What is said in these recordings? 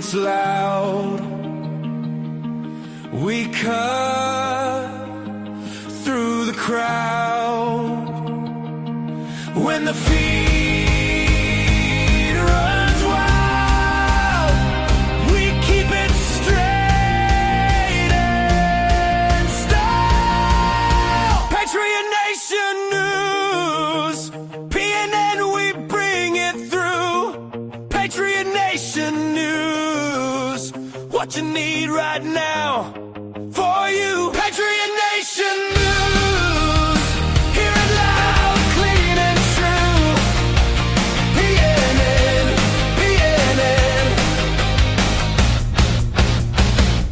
gets loud, we cut through the crowd. When the feed runs wild, we keep it straight and style. Patriot Nation News, PNN, we bring it through. Patriot Nation News, what you need right now for you. Patriot Nation News, hear it loud, clean and true. PNN, PNN,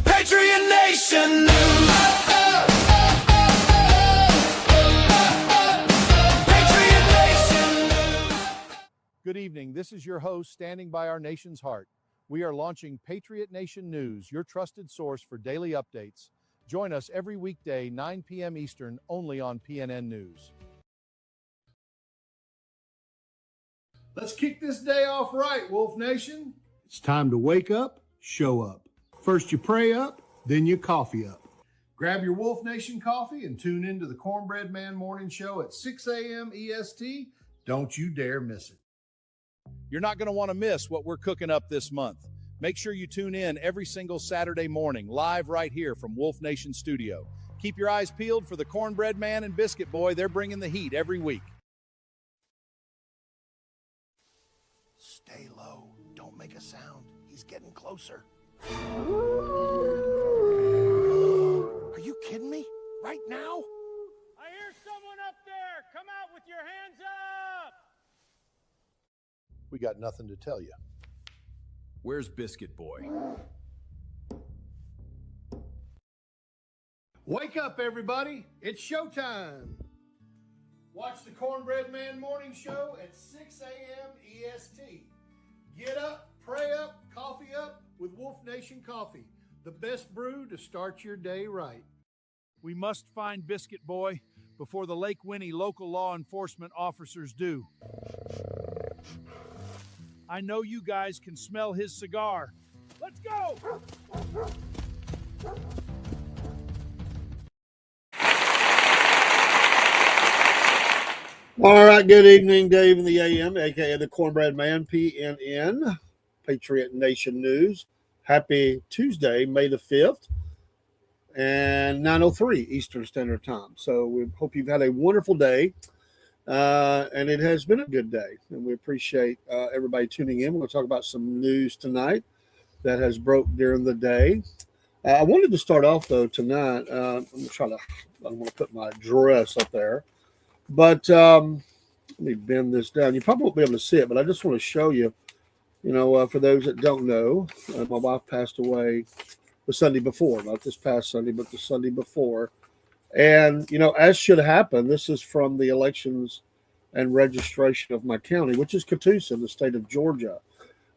Patriot Nation News. Patriot Nation News. Good evening. This is your host standing by our nation's heart. We are launching Patriot Nation News, your trusted source for daily updates. Join us every weekday, 9 p.m. Eastern, only on PNN News. Let's kick this day off right, Wolf Nation. It's time to wake up, show up. First you pray up, then you coffee up. Grab your Wolf Nation coffee and tune into the Cornbread Man Morning Show at 6 a.m. EST. Don't you dare miss it. You're not going to want to miss what we're cooking up this month. Make sure you tune in every single Saturday morning, live right here from Wolf Nation Studio. Keep your eyes peeled for the Cornbread Man and Biscuit Boy. They're bringing the heat every week. Stay low. Don't make a sound. He's getting closer. Are you kidding me? Right now? I hear someone up there. Come out with your hands up. We got nothing to tell you. Where's Biscuit Boy? Wake up, everybody. It's showtime. Watch the Cornbread Man Morning Show at 6 a.m. EST. Get up, pray up, coffee up with Wolf Nation Coffee. The best brew to start your day right. We must find Biscuit Boy before the Lake Winnie local law enforcement officers do. I know you guys can smell his cigar. Let's go! All right, good evening, Dave in the AM, aka the Cornbread Man, PNN, Patriot Nation News. Happy Tuesday, May the 5th, and 9:03 Eastern Standard Time. So we hope you've had a wonderful day, and it has been a good day, and we appreciate everybody tuning in. We're going to talk about some news tonight that has broke during the day. I wanted to start off, though, tonight. I don't want to put my dress up there. But let me bend this down. You probably won't be able to see it, but I just want to show you, for those that don't know, my wife passed away the Sunday before, not this past Sunday, but the Sunday before. And, as should happen, this is from the elections and registration of my county, which is Catoosa in the state of Georgia.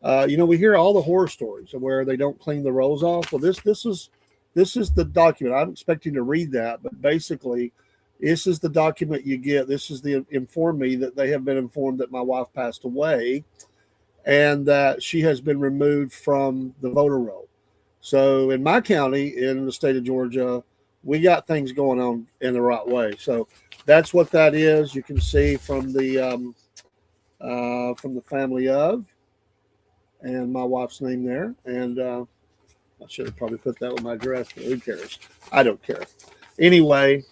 We hear all the horror stories of where they don't clean the rolls off. Well, this is the document. I'm expecting to read that, but basically, this is the document you get. This is the inform me that they have been informed that my wife passed away and that she has been removed from the voter roll. So in my county, in the state of Georgia, we got things going on in the right way. So that's what that is. You can see from the family of, and my wife's name there. And I should have probably put that with my address, but who cares? I don't care. Anyway.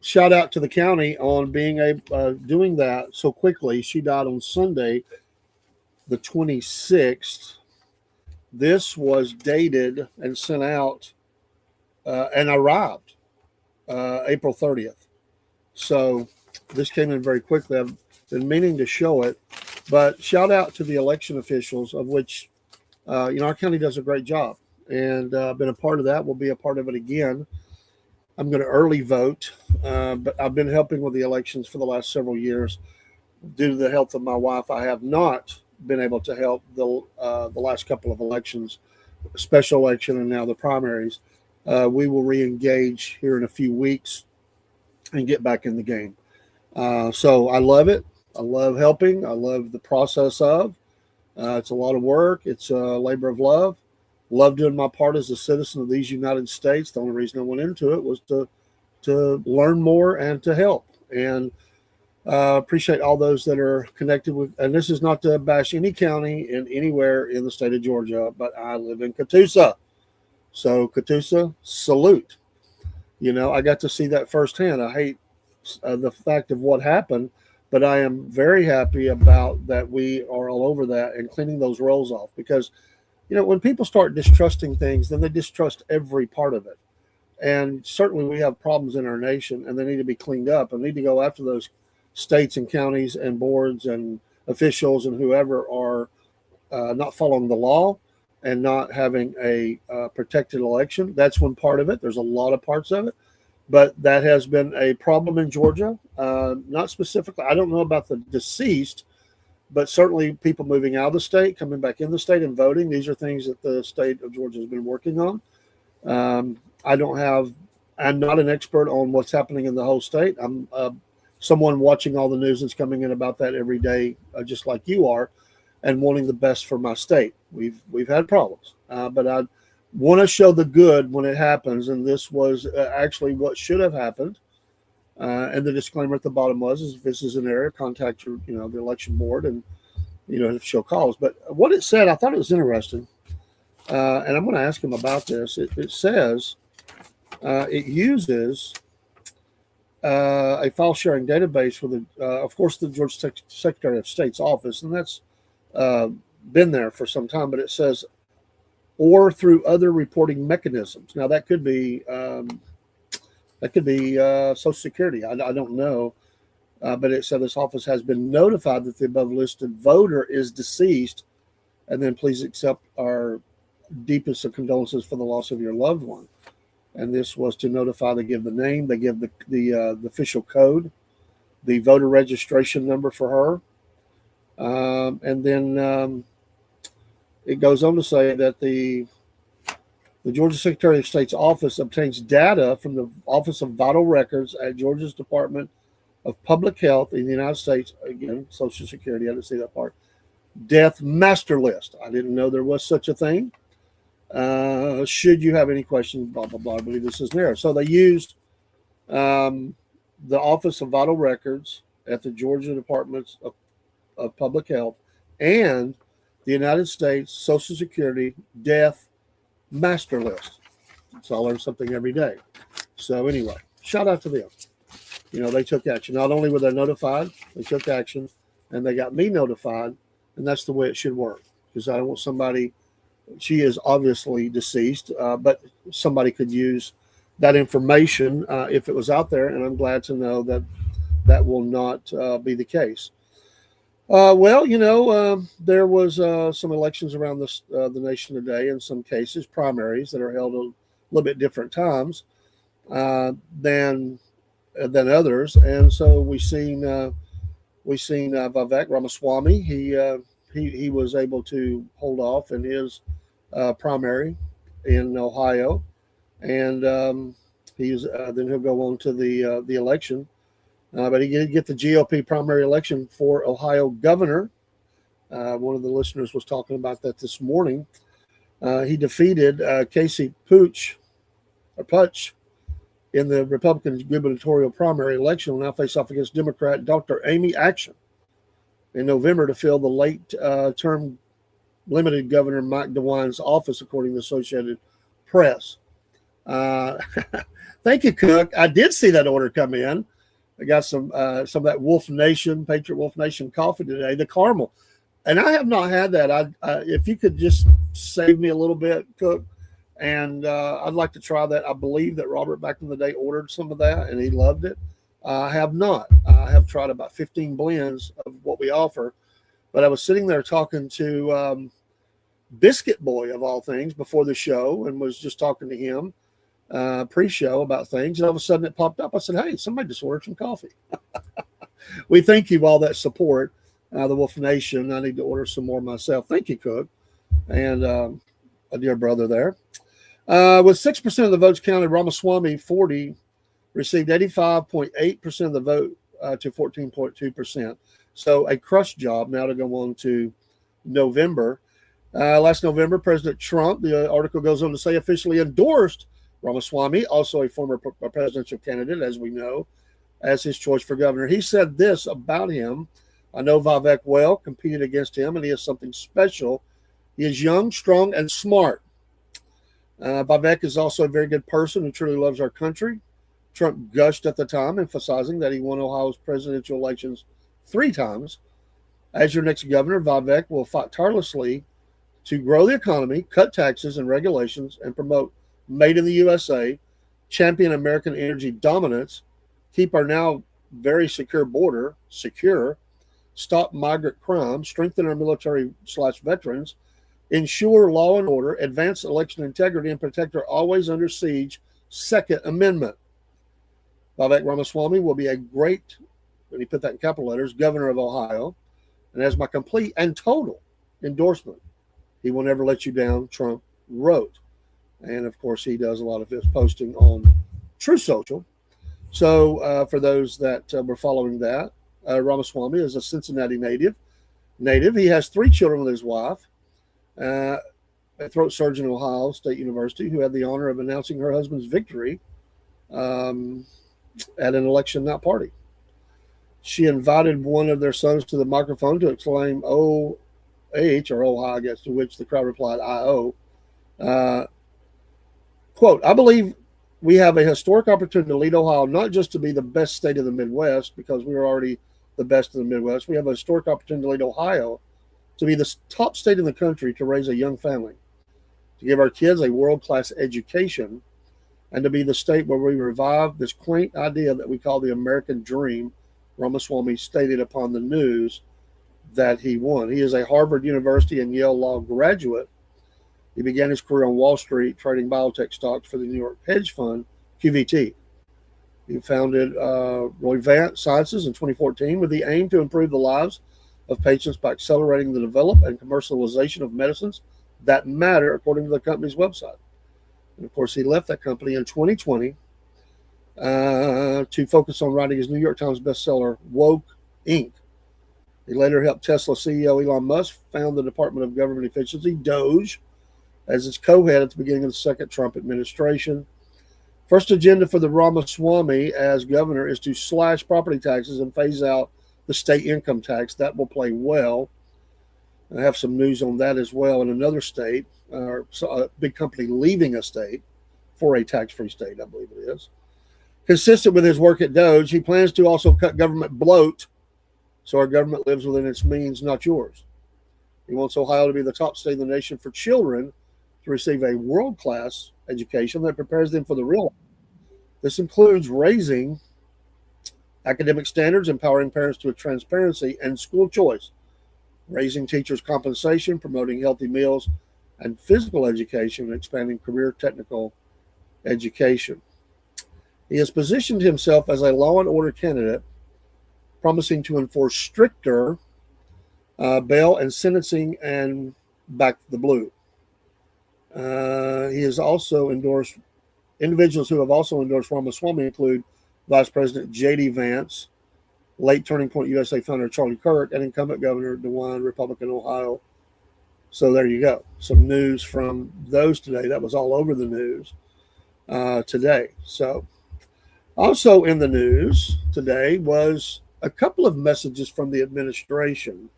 Shout out to the county on being doing that so quickly. She died on Sunday, the 26th. This was dated and sent out and arrived April 30th. So this came in very quickly. I've been meaning to show it, but shout out to the election officials, of which, our county does a great job, and I've been a part of that. We'll be a part of it again. I'm going to early vote, but I've been helping with the elections for the last several years. Due to the health of my wife, I have not been able to help the last couple of elections, special election and now the primaries. We will re-engage here in a few weeks and get back in the game. So I love it. I love helping. I love the process of. It's a lot of work. It's a labor of love. Love doing my part as a citizen of these United States. The only reason I went into it was to learn more and to help. And appreciate all those that are connected with. And this is not to bash any county in anywhere in the state of Georgia, but I live in Catoosa. So Catoosa, salute. I got to see that firsthand. I hate the fact of what happened, but I am very happy about that we are all over that and cleaning those rolls off, because when people start distrusting things, then they distrust every part of it. And certainly we have problems in our nation, and they need to be cleaned up, and need to go after those states and counties and boards and officials and whoever are not following the law and not having a protected election. That's one part of it. There's a lot of parts of it, but that has been a problem in Georgia. Not specifically, I don't know about the deceased, but certainly people moving out of the state, coming back in the state and voting. These are things that the state of Georgia has been working on. I'm not an expert on what's happening in the whole state. I'm someone watching all the news that's coming in about that every day, just like you are, and wanting the best for my state. We've had problems, but I want to show the good when it happens, and this was actually what should have happened. And the disclaimer at the bottom was, if this is an error, contact your, the election board, and show cause. But what it said, I thought it was interesting, and I'm going to ask him about this. It says it uses a file sharing database for of course, the Georgia Secretary of State's office, and that's been there for some time. But it says, or through other reporting mechanisms. Now that could be Social Security. I don't know, but it said this office has been notified that the above listed voter is deceased, and then please accept our deepest of condolences for the loss of your loved one. And this was to notify. They give the name, they give the official code, the voter registration number for her, and then it goes on to say that the Georgia Secretary of State's office obtains data from the Office of Vital Records at Georgia's Department of Public Health in the United States. Again, Social Security, I didn't see that part. Death master list. I didn't know there was such a thing. Should you have any questions, blah, blah, blah. I believe this is there. So they used the Office of Vital Records at the Georgia Department of Public Health and the United States Social Security death master list. So I learn something every day. So anyway, shout out to them. They took action. Not only were they notified, they took action, and they got me notified, and that's the way it should work. Because I don't want somebody, she is obviously deceased, but somebody could use that information if it was out there, and I'm glad to know that that will not be the case. There was some elections around the nation today, in some cases, primaries that are held a little bit different times than others. And so we've seen Vivek Ramaswamy. He was able to hold off in his primary in Ohio, and then he'll go on to the election. But he did get the GOP primary election for Ohio governor. One of the listeners was talking about that this morning. He defeated Casey Putsch in the Republican gubernatorial primary election. Will now face off against Democrat Dr. Amy Action in November to fill the late-term limited Governor Mike DeWine's office, according to the Associated Press. Thank you, Cook. I did see that order come in. I got some of that Patriot Wolf Nation coffee today, the caramel, and I have not had that. If you could just save me a little bit, Cook, and I'd like to try that. I believe that Robert back in the day ordered some of that, and he loved it. I have not. I have tried about 15 blends of what we offer, but I was sitting there talking to Biscuit Boy of all things before the show, and was just talking to him pre-show about things, and all of a sudden it popped up. I said, hey, somebody just ordered some coffee. We thank you for all that support, the Wolf Nation. I need to order some more myself. Thank you, Cook, and a dear brother there. With 6% of the votes counted, Ramaswamy 40 received 85.8% of the vote to 14.2%. So a crush job now to go on to November. Last November, President Trump, the article goes on to say, officially endorsed Ramaswamy, also a former presidential candidate, as we know, as his choice for governor. He said this about him: I know Vivek well, competed against him, and he is something special. He is young, strong, and smart. Vivek is also a very good person who truly loves our country. Trump gushed at the time, emphasizing that he won Ohio's presidential elections 3 times. As your next governor, Vivek will fight tirelessly to grow the economy, cut taxes and regulations, and promote Made in the USA, champion American energy dominance, keep our now very secure border secure, stop migrant crime, strengthen our military/veterans, ensure law and order, advance election integrity, and protect our always under siege Second Amendment. Vivek Ramaswamy will be a great, and he put that in capital letters, governor of Ohio, and has my complete and total endorsement. He will never let you down, Trump wrote. And of course, he does a lot of his posting on True Social. So for those that were following that, Ramaswamy is a Cincinnati native. He has 3 children with his wife, a throat surgeon at Ohio State University, who had the honor of announcing her husband's victory at an election night party. She invited one of their sons to the microphone to exclaim "OH" or "Oh," I guess, to which the crowd replied "I-O." Quote, I believe we have a historic opportunity to lead Ohio not just to be the best state of the Midwest, because we are already the best in the Midwest. We have a historic opportunity to lead Ohio to be the top state in the country to raise a young family, to give our kids a world-class education, and to be the state where we revive this quaint idea that we call the American dream, Ramaswamy stated upon the news that he won. He is a Harvard University and Yale Law graduate. He began his career on Wall Street trading biotech stocks for the New York hedge fund, QVT. He founded Roivant Sciences in 2014 with the aim to improve the lives of patients by accelerating the development and commercialization of medicines that matter, according to the company's website. And of course, he left that company in 2020 to focus on writing his New York Times bestseller, Woke Inc. He later helped Tesla CEO Elon Musk found the Department of Government Efficiency, DOGE, as its co-head at the beginning of the second Trump administration. First agenda for the Ramaswamy as governor is to slash property taxes and phase out the state income tax. That will play well. I have some news on that as well in another state, a big company leaving a state for a tax-free state, I believe it is. Consistent with his work at DOGE, he plans to also cut government bloat so our government lives within its means, not yours. He wants Ohio to be the top state in the nation for children to receive a world-class education that prepares them for the real life. This includes raising academic standards, empowering parents with transparency and school choice, raising teachers' compensation, promoting healthy meals and physical education, and expanding career technical education. He has positioned himself as a law and order candidate, promising to enforce stricter bail and sentencing and back the blue. He has also endorsed individuals who have also endorsed Ramaswamy include Vice President J.D. Vance, late Turning Point USA founder Charlie Kirk, and incumbent Governor DeWine, Republican, Ohio. So there you go. Some news from those today. That was all over the news today. So also in the news today was a couple of messages from the administration,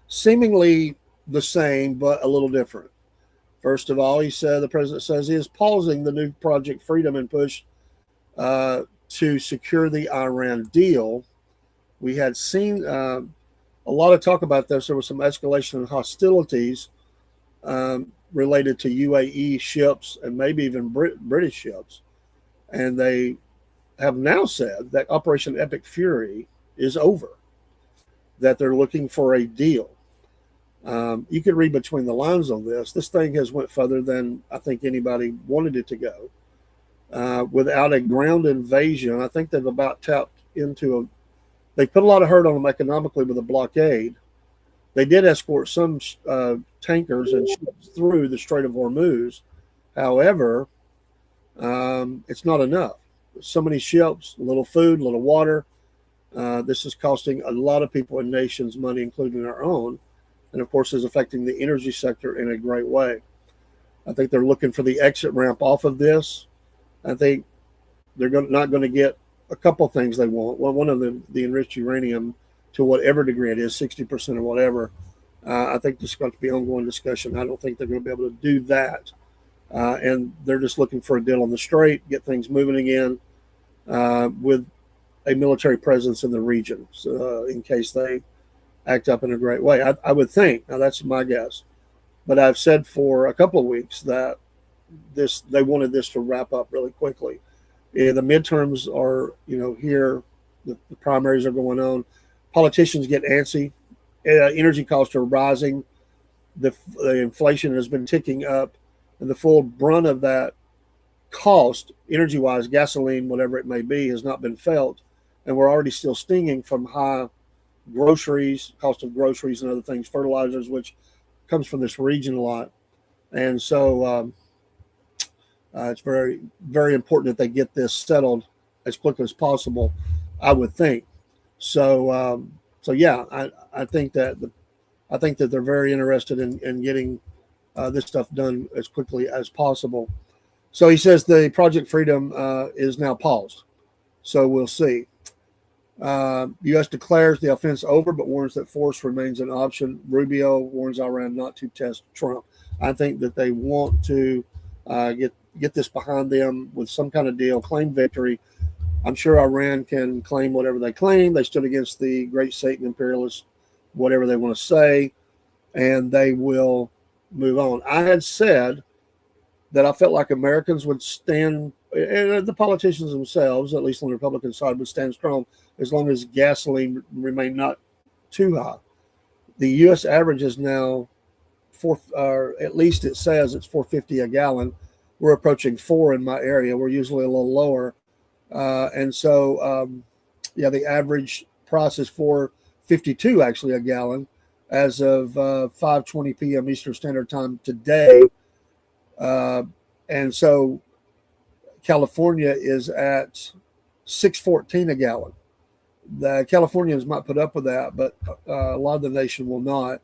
seemingly the same but a little different. First of all, the president says he is pausing the new Project Freedom and push to secure the Iran deal. We had seen a lot of talk about this. There was some escalation in hostilities related to UAE ships and maybe even British ships. And they have now said that Operation Epic Fury is over, that they're looking for a deal. You could read between the lines on this. This thing has went further than I think anybody wanted it to go. Without a ground invasion, I think they've about tapped into they put a lot of hurt on them economically with a blockade. They did escort some tankers and ships through the Strait of Hormuz. However, it's not enough. So many ships, little food, little water. This is costing a lot of people and nations money, including our own. and of course is affecting the energy sector in a great way. I think they're looking for the exit ramp off of this. I think they're not going to get a couple things they want. Well, one of them, the enriched uranium, to whatever degree it is, 60% or whatever. I think there's going to be ongoing discussion. I don't think they're going to be able to do that. And they're just looking for a deal on the straight, get things moving again with a military presence in the region in case they act up in a great way. I would think. Now, that's my guess. But I've said for a couple of weeks that they wanted this to wrap up really quickly. The midterms are, here. The primaries are going on. Politicians get antsy. Energy costs are rising. The inflation has been ticking up. And the full brunt of that cost, energy-wise, gasoline, whatever it may be, has not been felt. And we're already still stinging from high groceries, cost of groceries and other things, fertilizers, which comes from this region a lot. And so it's very, very important that they get this settled as quickly as possible, I would think. So yeah, I think that they're very interested in getting this stuff done as quickly as possible. So he says the Project Freedom is now paused. So we'll see. U.S. declares the offense over, but warns that force remains an option. Rubio warns Iran not to test Trump. I think that they want to get this behind them with some kind of deal, claim victory. I'm sure Iran can claim whatever they claim. They stood against the great Satan imperialists, whatever they want to say, and they will move on. I had said that I felt like Americans would stand, and the politicians themselves, at least on the Republican side, would stand strong as long as gasoline remained not too high. The U.S. average is now at least it says it's $4.50 a gallon. We're approaching $4 in my area. We're usually a little lower, and so the average price is $4.52 actually a gallon as of 5:20 p.m. Eastern Standard Time today. And so California is at $6.14 a gallon. The Californians might put up with that, but a lot of the nation will not.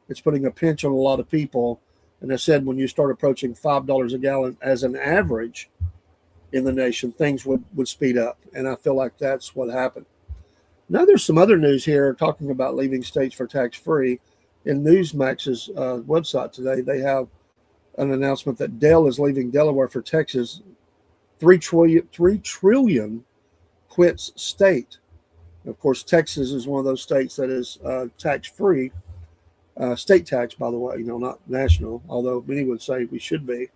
It's putting a pinch on a lot of people. And I said, when you start approaching $5 a gallon as an average in the nation, things would speed up. And I feel like that's what happened. Now there's some other news here talking about leaving states for tax-free. In Newsmax's website today, they have an announcement that Dell is leaving Delaware for Texas. $3 trillion quits state. Of course, Texas is one of those states that is tax-free, state tax, by the way, not national, although many would say we should be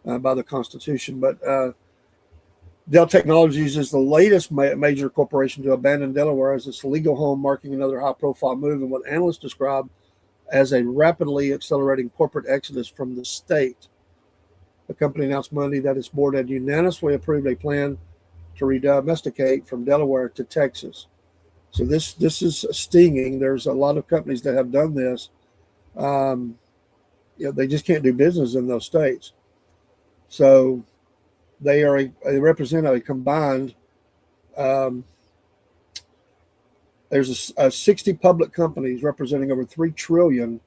by the Constitution. But Dell Technologies is the latest major corporation to abandon Delaware as its legal home, marking another high-profile move in what analysts describe as a rapidly accelerating corporate exodus from the state. The company announced Monday that its board had unanimously approved a plan to redomesticate from Delaware to Texas. So this is stinging. There's a lot of companies that have done this. They just can't do business in those states. So they represent a combined. There's 60 public companies representing over $3 trillion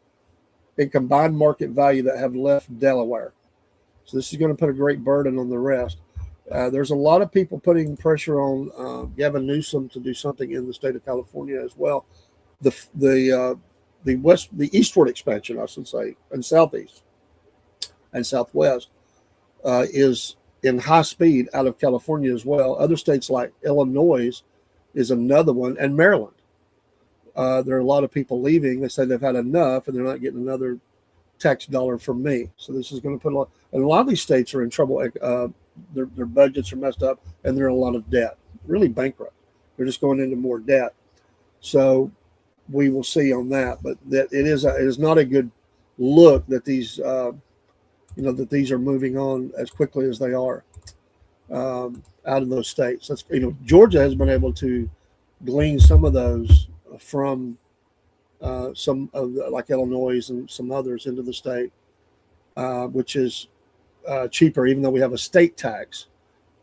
in combined market value that have left Delaware. So this is going to put a great burden on the rest. There's a lot of people putting pressure on Gavin Newsom to do something in the state of California as well. The eastward expansion, I should say, and southeast and southwest is in high speed out of California as well. Other states like Illinois is another one, and Maryland. There are a lot of people leaving. They say they've had enough, and they're not getting another tax dollar from me. So this is going to put and a lot of these states are in trouble. Their budgets are messed up, and they're in a lot of debt, really bankrupt. They're just going into more debt. So we will see on that. But that it is not a good look that these that these are moving on as quickly as they are out of those states. That's Georgia has been able to glean some of those from some of like Illinois and some others into the state, which is cheaper, even though we have a state tax,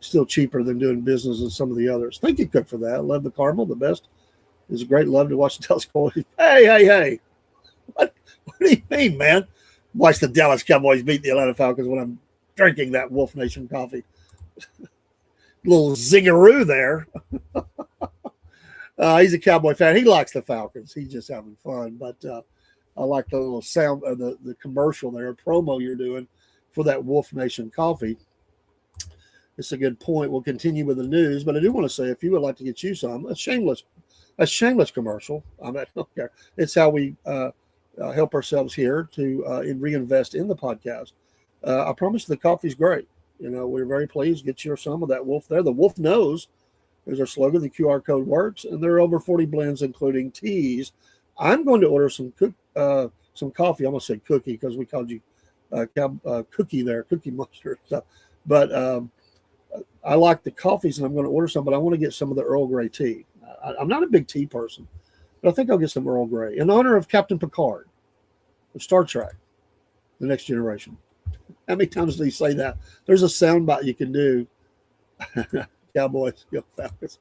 still cheaper than doing business in some of the others. Thank you, Cook, for that. Love the Cardinal, the best. It's a great love to watch the Dallas Cowboys. Hey. What do you mean, man? Watch the Dallas Cowboys beat the Atlanta Falcons when I'm drinking that Wolf Nation coffee. Little zingaroo there. He's a Cowboy fan. He likes the Falcons. He's just having fun. But I like the little sound of the commercial there, promo you're doing for that Wolf Nation coffee. It's a good point. We'll continue with the news, but I do want to say, if you would like to get you some, a shameless commercial. I don't care. It's how we help ourselves here to reinvest in the podcast. I promise the coffee's great. We're very pleased. Get you some of that Wolf there. The Wolf knows is our slogan. The QR code works, and there are over 40 blends, including teas. I'm going to order some coffee. I'm going to say cookie because we called you cookie there, Cookie Monster stuff. But I like the coffees, and I'm going to order some. But I want to get some of the Earl Grey tea. I'm not a big tea person, but I think I'll get some Earl Grey in honor of Captain Picard of Star Trek, The Next Generation. How many times do you say that? There's a soundbite you can do. Cowboys, Falcons.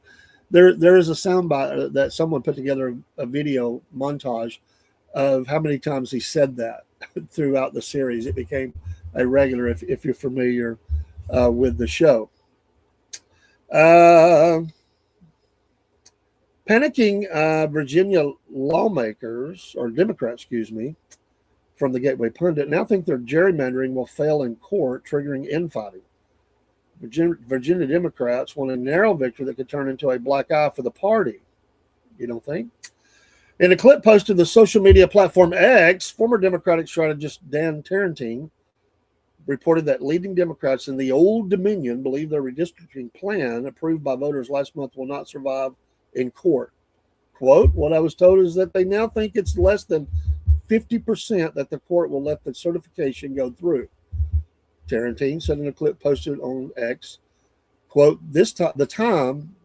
There is a soundbite that someone put together, a video montage of how many times he said that throughout the series. It became a regular if you're familiar with the show. Panicking Virginia lawmakers, or Democrats, from the Gateway Pundit, now think their gerrymandering will fail in court, triggering infighting. Virginia Democrats want a narrow victory that could turn into a black eye for the party. You don't think? In a clip posted to the social media platform X, former Democratic strategist Dan Tarantine reported that leading Democrats in the Old Dominion believe their redistricting plan, approved by voters last month, will not survive in court. Quote, what I was told is that they now think it's less than 50% that the court will let the certification go through. Tarantine said in a clip posted on X, quote, the time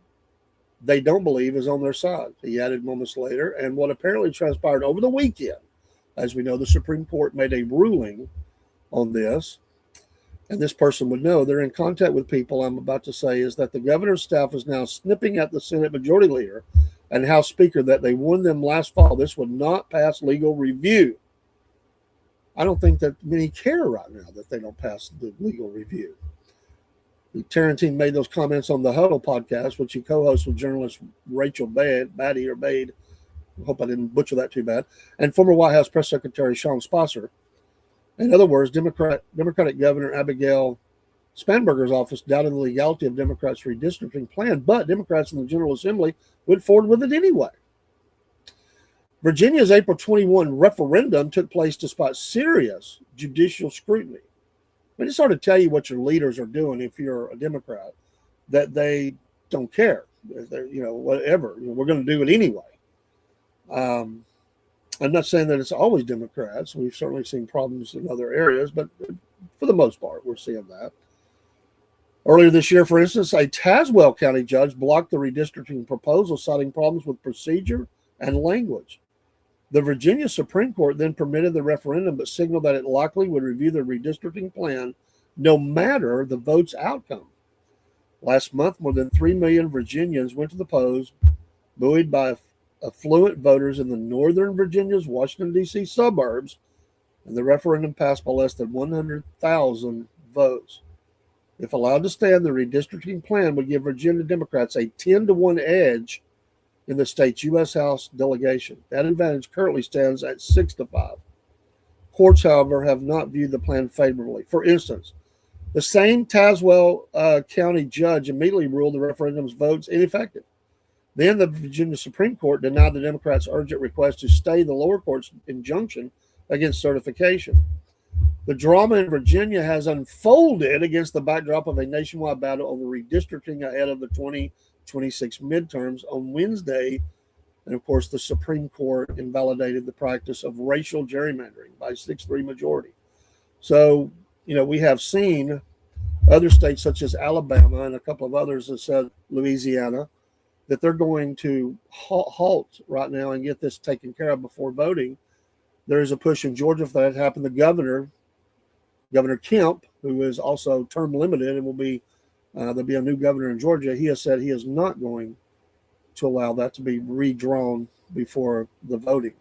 they don't believe is on their side. He added moments later, and what apparently transpired over the weekend, as we know, the Supreme Court made a ruling on this, and this person would know they're in contact with people. I'm about to say is that the governor's staff is now snipping at the Senate Majority Leader and House Speaker that they warned them last fall this would not pass legal review. I don't think that many care right now that they don't pass the legal review. Tarantine made those comments on the Huddle podcast, which he co-hosts with journalist Rachel Bade. I hope I didn't butcher that too bad. And former White House Press Secretary Sean Spicer. In other words, Democratic Governor Abigail Spanberger's office doubted the legality of Democrats' redistricting plan, but Democrats in the General Assembly went forward with it anyway. Virginia's April 21 referendum took place despite serious judicial scrutiny. I just sort of tell you what your leaders are doing if you're a Democrat, that they don't care. Whatever. We're going to do it anyway. I'm not saying that it's always Democrats. We've certainly seen problems in other areas, but for the most part, we're seeing that. Earlier this year, for instance, a Tazewell County judge blocked the redistricting proposal, citing problems with procedure and language. The Virginia Supreme Court then permitted the referendum, but signaled that it likely would review the redistricting plan no matter the vote's outcome. Last month, more than 3 million Virginians went to the polls, buoyed by affluent voters in the Northern Virginia's Washington, D.C. suburbs, and the referendum passed by less than 100,000 votes. If allowed to stand, the redistricting plan would give Virginia Democrats a 10-1 edge in the state's U.S. House delegation. That advantage currently stands at 6-5. Courts, however, have not viewed the plan favorably. For instance, the same Tazewell County judge immediately ruled the referendum's votes ineffective. Then the Virginia Supreme Court denied the Democrats' urgent request to stay the lower court's injunction against certification. The drama in Virginia has unfolded against the backdrop of a nationwide battle over redistricting ahead of the 2026 midterms on Wednesday. And of course, the Supreme Court invalidated the practice of racial gerrymandering by 6-3 majority. So, we have seen other states such as Alabama and a couple of others that said Louisiana, that they're going to halt right now and get this taken care of before voting. There is a push in Georgia for that to happen. The Governor Kemp, who is also term limited and will be there'll be a new governor in Georgia. He has said he is not going to allow that to be redrawn before the voting.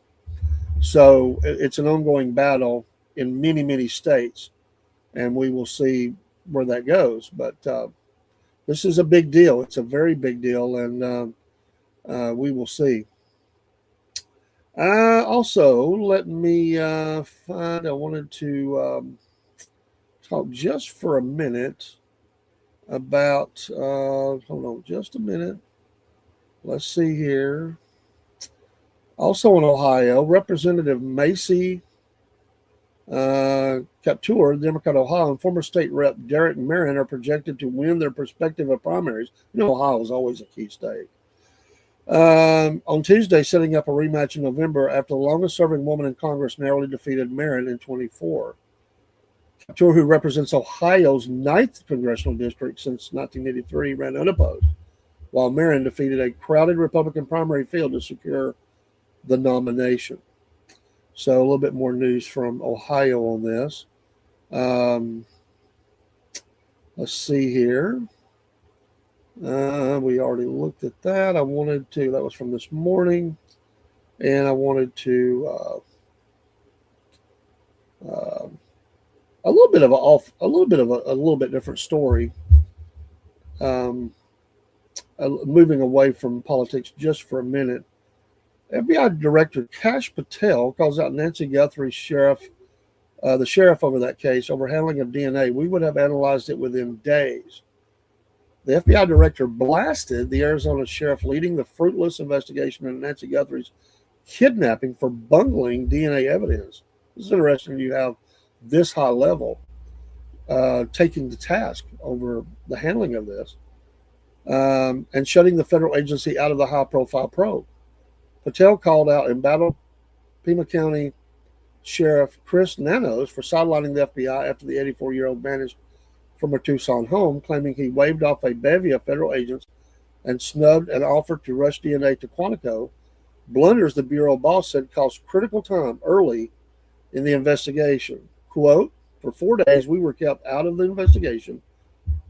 So it's an ongoing battle in many, many states, and we will see where that goes. But this is a big deal. It's a very big deal, and we will see. Also, let me find. I wanted to talk just for a minute about. Hold on, just a minute. Let's see here. Also in Ohio, Representative Macy Kaptur, Democrat of Ohio, and former state rep Derek Marin are projected to win their prospective primaries. You know, Ohio is always a key state. On Tuesday, setting up a rematch in November after the longest-serving woman in Congress narrowly defeated Marin in 24. Kaptur, who represents Ohio's 9th congressional district since 1983, ran unopposed, while Marin defeated a crowded Republican primary field to secure the nomination. So a little bit more news from Ohio on this. Let's see here. We already looked at that. That was from this morning, and I wanted to a little bit different story. Moving away from politics just for a minute. FBI Director Kash Patel calls out Nancy Guthrie's the sheriff over that case, over handling of DNA. We would have analyzed it within days. The FBI director blasted the Arizona sheriff leading the fruitless investigation into Nancy Guthrie's kidnapping for bungling DNA evidence. This is interesting. You have this high level taking the task over the handling of this and shutting the federal agency out of the high-profile probe. Patel called out embattled Pima County Sheriff Chris Nanos for sidelining the FBI after the 84-year-old vanished from her Tucson home, claiming he waved off a bevy of federal agents and snubbed an offer to rush DNA to Quantico, blunders the Bureau boss said caused critical time early in the investigation. Quote, for 4 days, we were kept out of the investigation,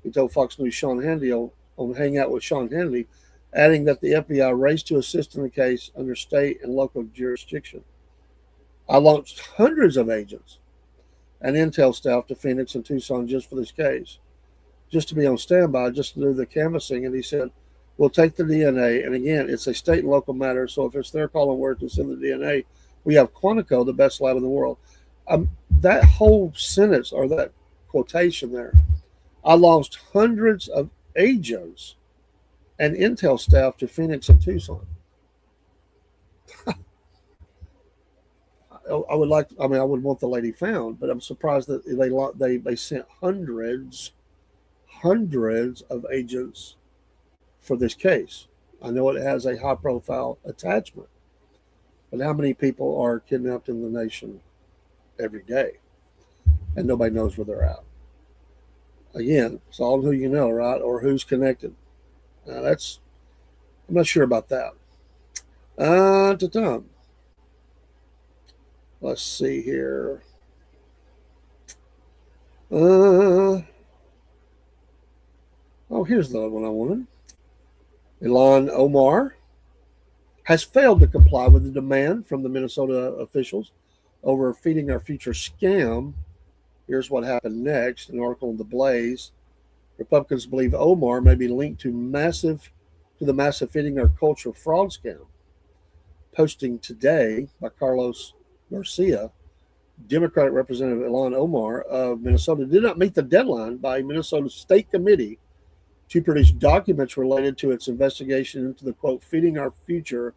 he told Fox News' Sean Hannity on Hangout with Sean Hannity, adding that the FBI raced to assist in the case under state and local jurisdiction. I launched hundreds of agents and intel staff to Phoenix and Tucson just for this case, just to be on standby, just to do the canvassing. And he said, we'll take the DNA. And again, it's a state and local matter. So if it's their call and word to send the DNA, we have Quantico, the best lab in the world. That whole sentence or that quotation there, I launched hundreds of agents and intel staff to Phoenix and Tucson. I would want the lady found, but I'm surprised that they sent hundreds of agents for this case. I know it has a high profile attachment, but how many people are kidnapped in the nation every day and nobody knows where they're at? Again, it's all who you know, right? Or who's connected. I'm not sure about that. Let's see here. Here's the other one I wanted. Ilhan Omar has failed to comply with the demand from the Minnesota officials over Feeding Our Future scam. Here's what happened next. An article in The Blaze. Republicans believe Omar may be linked to the massive Feeding Our Culture fraud scam. Posting today by Carlos Garcia, Democratic Representative Ilhan Omar of Minnesota did not meet the deadline by Minnesota State Committee to produce documents related to its investigation into the, quote, Feeding Our Future,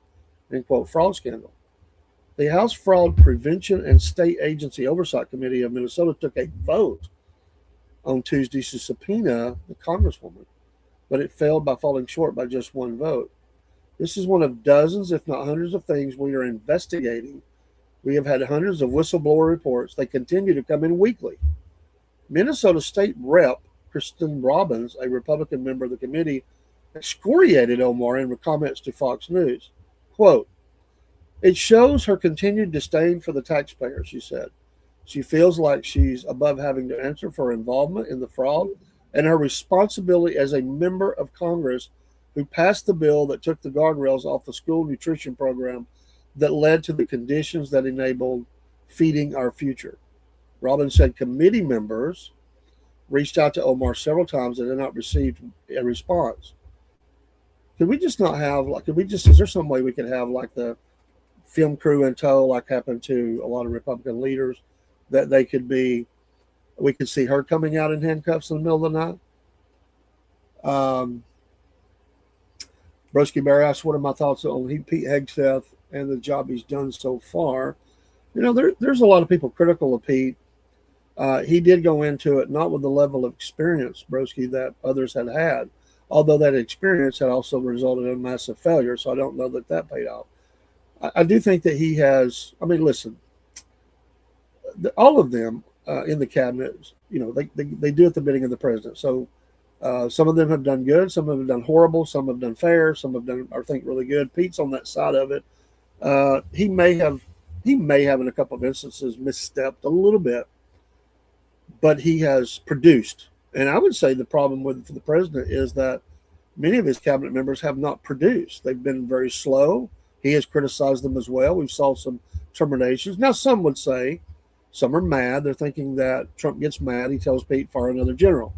end quote, fraud scandal. The House Fraud Prevention and State Agency Oversight Committee of Minnesota took a vote on Tuesday to subpoena the Congresswoman, but it failed by falling short by just one vote. This is one of dozens, if not hundreds, of things we are investigating. We have had hundreds of whistleblower reports. They continue to come in weekly. Minnesota State Rep Kristen Robbins, a Republican member of the committee, excoriated Omar in comments to Fox News. Quote, it shows her continued disdain for the taxpayer, she said. She feels like she's above having to answer for her involvement in the fraud and her responsibility as a member of Congress who passed the bill that took the guardrails off the school nutrition program that led to the conditions that enabled feeding our future. Robin said committee members reached out to Omar several times and did not receive a response. Could we just not have is there some way we could have like the film crew in tow, like happened to a lot of Republican leaders, that we could see her coming out in handcuffs in the middle of the night? Broski Bear asked, what are my thoughts on Pete Hegseth and the job he's done so far? There's a lot of people critical of Pete. He did go into it not with the level of experience, Broski, that others had, although that experience had also resulted in massive failure. So I don't know that paid off. I do think that he has. I mean, listen, all of them in the cabinet, they do at the bidding of the president. So some of them have done good, some of them have done horrible, some have done fair, some have done, I think, really good. Pete's on that side of it. He may have in a couple of instances misstepped a little bit, but he has produced. And I would say the problem for the president is that many of his cabinet members have not produced. They've been very slow. He has criticized them as well. We've saw some terminations. Now, some would say, some are mad. They're thinking that Trump gets mad. He tells Pete, fire another general.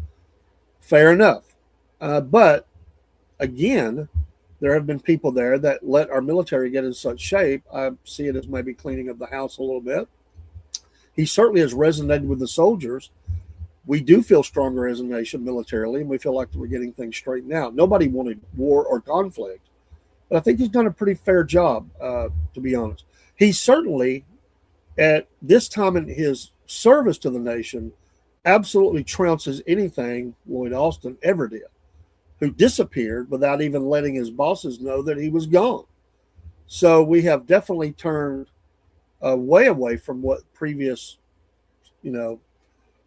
Fair enough. But again, there have been people there that let our military get in such shape. I see it as maybe cleaning up the house a little bit. He certainly has resonated with the soldiers. We do feel stronger as a nation militarily, and we feel like we're getting things straightened out. Nobody wanted war or conflict, but I think he's done a pretty fair job, to be honest. He certainly, at this time in his service to the nation, absolutely trounces anything Lloyd Austin ever did, who disappeared without even letting his bosses know that he was gone. So we have definitely turned way away from what previous,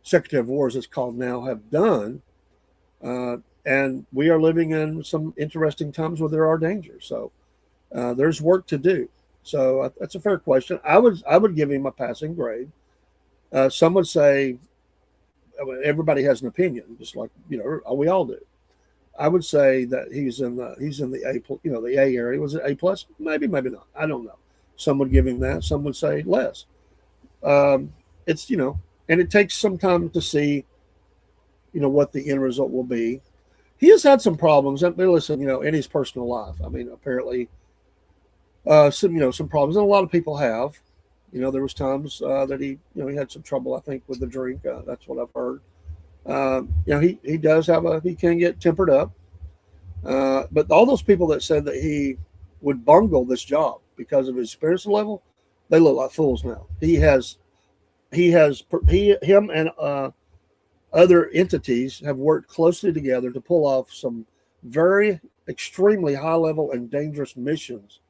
Secretary of War, as it's called now, have done. And we are living in some interesting times where there are dangers. So there's work to do. So that's a fair question. I would give him a passing grade. Some would say, everybody has an opinion, just like we all do. I would say that he's in the A, the A area. Was it A plus? Maybe not. I don't know. Some would give him that. Some would say less. It's and it takes some time to see, what the end result will be. He has had some problems. And listen, in his personal life. I mean, apparently, some problems, and a lot of people have. There was times that he had some trouble, I think, with the drink. That's what I've heard. He does he can get tempered up. But all those people that said that he would bungle this job because of his experience level, they look like fools now. Him and other entities have worked closely together to pull off some very extremely high level and dangerous missions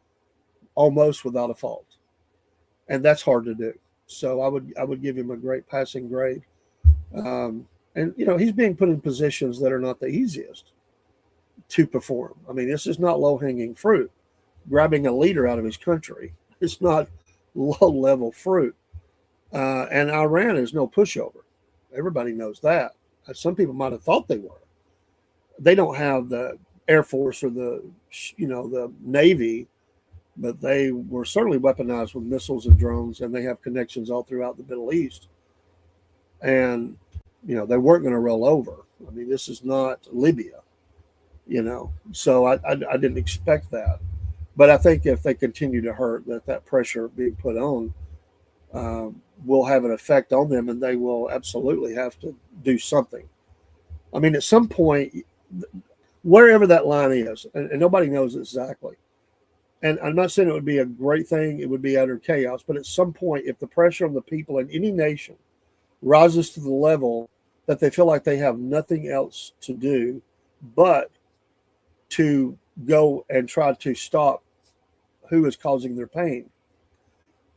almost without a fault. And that's hard to do. So I would give him a great passing grade. And he's being put in positions that are not the easiest to perform. I mean, this is not low-hanging fruit. Grabbing a leader out of his country, it's not low-level fruit. And Iran is no pushover. Everybody knows that. Some people might have thought they were. They don't have the Air Force or the Navy, but they were certainly weaponized with missiles and drones, and they have connections all throughout the Middle East. And, they weren't going to roll over. I mean, this is not Libya, so I didn't expect that. But I think if they continue to hurt, that pressure being put on will have an effect on them, and they will absolutely have to do something. I mean, at some point, wherever that line is, and nobody knows exactly, and I'm not saying it would be a great thing, it would be utter chaos, but at some point, if the pressure on the people in any nation rises to the level that they feel like they have nothing else to do but to go and try to stop who is causing their pain.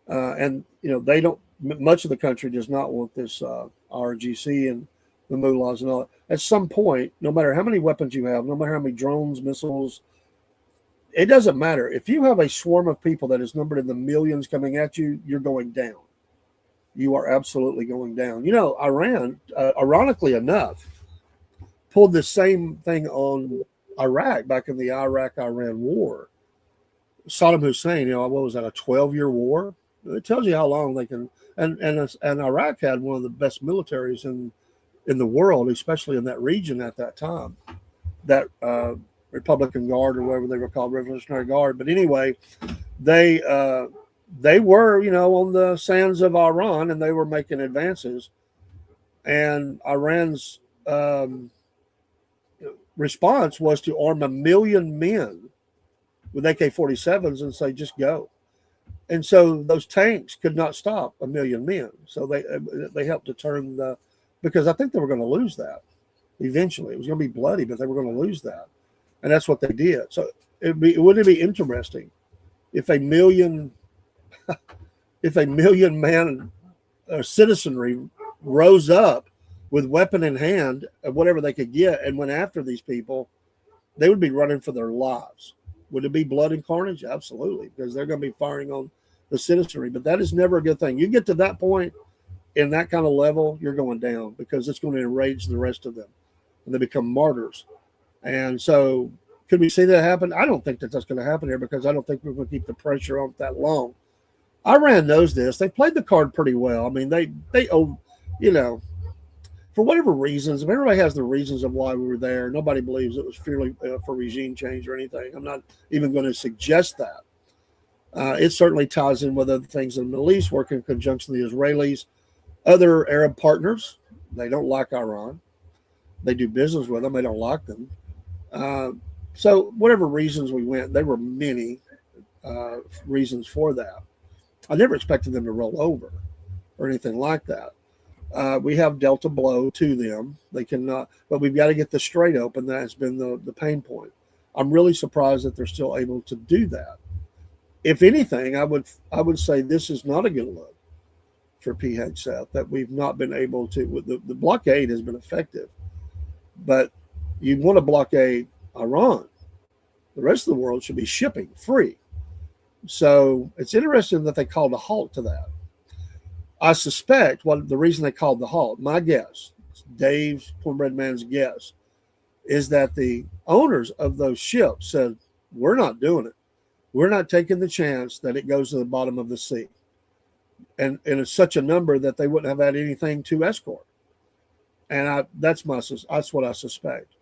And, they don't, much of the country does not want this RGC and the mullahs and all that. At some point, no matter how many weapons you have, no matter how many drones, missiles, it doesn't matter. If you have a swarm of people that is numbered in the millions coming at you, you're going down. You are absolutely going down. Iran, ironically enough, pulled the same thing on Iraq back in the Iraq-Iran war. Saddam Hussein, what was that, a 12-year war? It tells you how long they can. And Iraq had one of the best militaries in the world, especially in that region at that time. That Republican Guard, or whatever they were called, Revolutionary Guard. But anyway, they were, on the sands of Iran, and they were making advances. And Iran's response was to arm 1 million men with AK-47s and say, just go. And so those tanks could not stop 1 million men. So they helped to turn because I think they were going to lose that eventually. It was going to be bloody, but they were going to lose that. And that's what they did. So wouldn't it be interesting if a million man citizenry rose up with weapon in hand, whatever they could get, and went after these people? They would be running for their lives. Would it be blood and carnage? Absolutely, because they're going to be firing on the citizenry. But that is never a good thing. You get to that point in that kind of level, you're going down, because it's going to enrage the rest of them, and they become martyrs. And so, could we see that happen? I don't think that's going to happen here, because I don't think we're going to keep the pressure on that long. Iran knows this. They played the card pretty well. I mean, they for whatever reasons, everybody has the reasons of why we were there. Nobody believes it was purely for regime change or anything. I'm not even going to suggest that. It certainly ties in with other things in the Middle East, working in conjunction with the Israelis, other Arab partners. They don't like Iran. They do business with them. They don't like them. So whatever reasons we went, there were many reasons for that. I never expected them to roll over or anything like that. We have dealt a blow to them. They cannot, but we've got to get this straight open. That has been the pain point. I'm really surprised that they're still able to do that. If anything, I would say this is not a good look for PH South, that we've not been able to. The blockade has been effective, but you want to blockade Iran. The rest of the world should be shipping free. So it's interesting that they called a halt to that. I suspect the reason they called the halt, my guess, Dave's Cornbread Man's guess, is that the owners of those ships said, we're not doing it. We're not taking the chance that it goes to the bottom of the sea. And it's such a number that they wouldn't have had anything to escort. And that's what I suspect.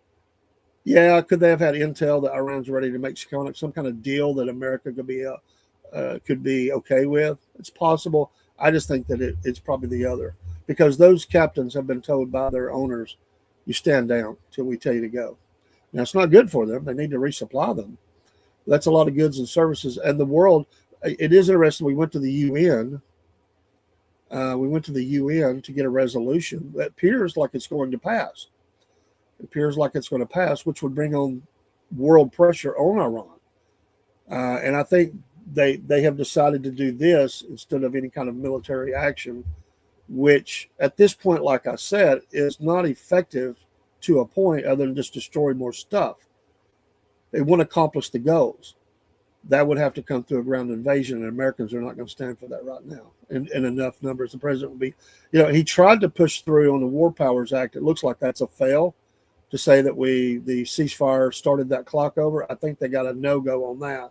Yeah, could they have had intel that Iran's ready to make some kind of deal that America could be okay with? It's possible. I just think that it's probably the other, because those captains have been told by their owners, you stand down till we tell you to go. Now, it's not good for them. They need to resupply them. That's a lot of goods and services. And the world, it is interesting. We went to the UN. To get a resolution that appears like it's going to pass. It appears like it's going to pass, which would bring on world pressure on Iran. And I think they have decided to do this instead of any kind of military action, which at this point, like I said, is not effective to a point other than just destroy more stuff. They want to accomplish the goals. That would have to come through a ground invasion, and Americans are not going to stand for that right now in enough numbers. The president will be, he tried to push through on the War Powers Act. It looks like that's a fail, to say that the ceasefire started that clock over. I think they got a no-go on that.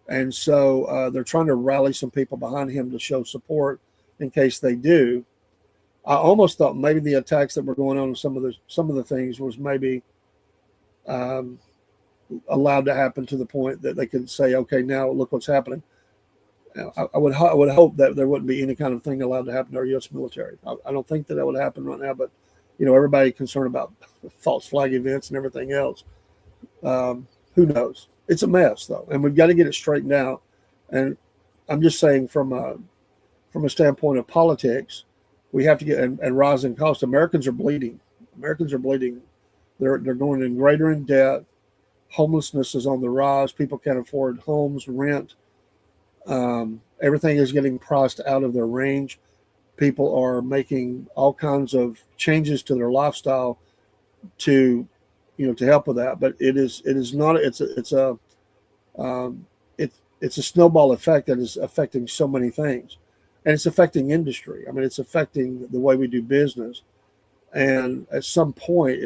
And so they're trying to rally some people behind him to show support in case they do. I almost thought maybe the attacks that were going on in some of the things was maybe allowed to happen to the point that they could say, okay, now look what's happening. I would hope that there wouldn't be any kind of thing allowed to happen to our U.S. military. I don't think that would happen right now, but everybody concerned about false flag events and everything else. Who knows? It's a mess, though, and we've got to get it straightened out. And I'm just saying, from a standpoint of politics, we have to get and rising costs. Americans are bleeding. They're going in greater in debt. Homelessness is on the rise. People can't afford homes, rent. Everything is getting priced out of their range. People are making all kinds of changes to their lifestyle to help with that. But it's a snowball effect that is affecting so many things, and it's affecting industry. I mean, it's affecting the way we do business. And at some point,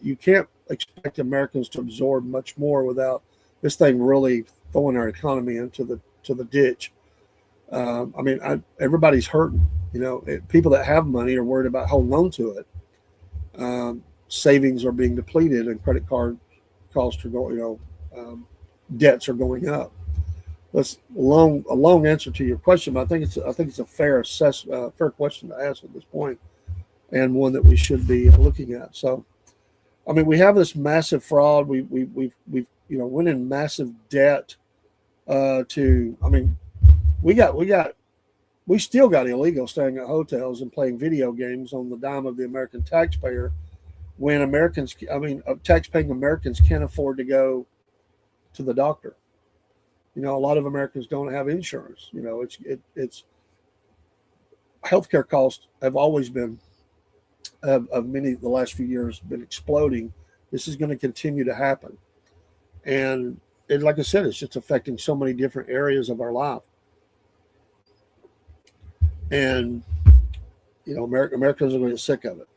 you can't expect Americans to absorb much more without this thing really throwing our economy into the ditch. Everybody's hurting. People that have money are worried about holding on to it. Savings are being depleted, and credit card costs are going. Debts are going up. That's a long answer to your question, but I think it's a fair fair question to ask at this point, and one that we should be looking at. So, we have this massive fraud. We've went in massive debt. We still got illegals staying at hotels and playing video games on the dime of the American taxpayer, when tax-paying Americans can't afford to go to the doctor. A lot of Americans don't have insurance. It's healthcare costs have always been, of many the last few years, been exploding. This is going to continue to happen, and like I said, it's just affecting so many different areas of our life. And Americans are going to get sick of it.